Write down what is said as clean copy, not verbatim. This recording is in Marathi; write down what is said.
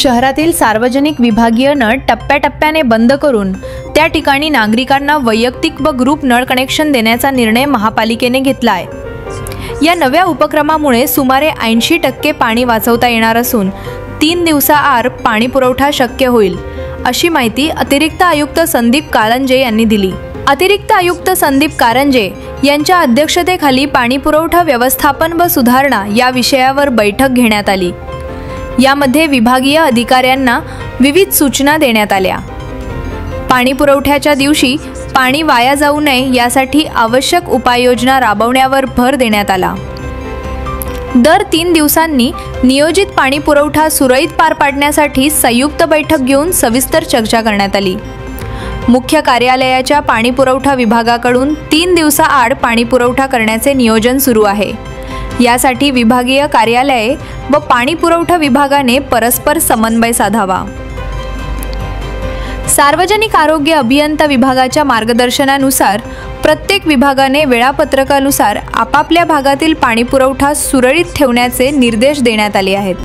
शहरातील सार्वजनिक विभागीय नळ टप्प्याटप्प्याने बंद करून त्या ठिकाणी नागरिकांना वैयक्तिक व ग्रुप नळ कनेक्शन देण्याचा निर्णय महापालिकेने घेतला आहे। या नव्या उपक्रमामुळे सुमारे 80% पाणी वाचवता येणार असून 3 दिवसाआड पाणी पुरवठा शक्य होईल, अशी माहिती अतिरिक्त आयुक्त संदीप कारंजे यांनी दिली। अतिरिक्त आयुक्त संदीप कारंजे यांच्या अध्यक्षतेखाली पाणी पुरवठा व्यवस्थापन व सुधारणा या विषयावर बैठक घेण्यात आली। यामध्ये विभागीय अधिकाऱ्यांना विविध सूचना देण्यात आल्या। पाणी पुरवठ्याच्या दिवशी पाणी वाया जाऊ नये यासाठी आवश्यक उपाययोजना राबवण्यावर भर देण्यात आला। दर 3 दिवसांनी नियोजित पाणी पुरवठा सुरळीत पार पाडण्यासाठी संयुक्त बैठक घेऊन सविस्तर चर्चा करण्यात आली। मुख्य कार्यालयाच्या पाणी पुरवठा विभागाकडून 3 दिवसाआड पाणी पुरवठा करण्याचे नियोजन सुरू आहे। यासाठी विभागीय कार्यालये व पाणी पुरवठा विभागाने परस्पर समन्वय साधावा। सार्वजनिक आरोग्य अभियंता विभागाच्या मार्गदर्शनानुसार प्रत्येक विभागाने वेळापत्रकानुसार आपापल्या भागातील पाणी पुरवठा सुरळीत ठेवण्याचे निर्देश देण्यात आले आहेत।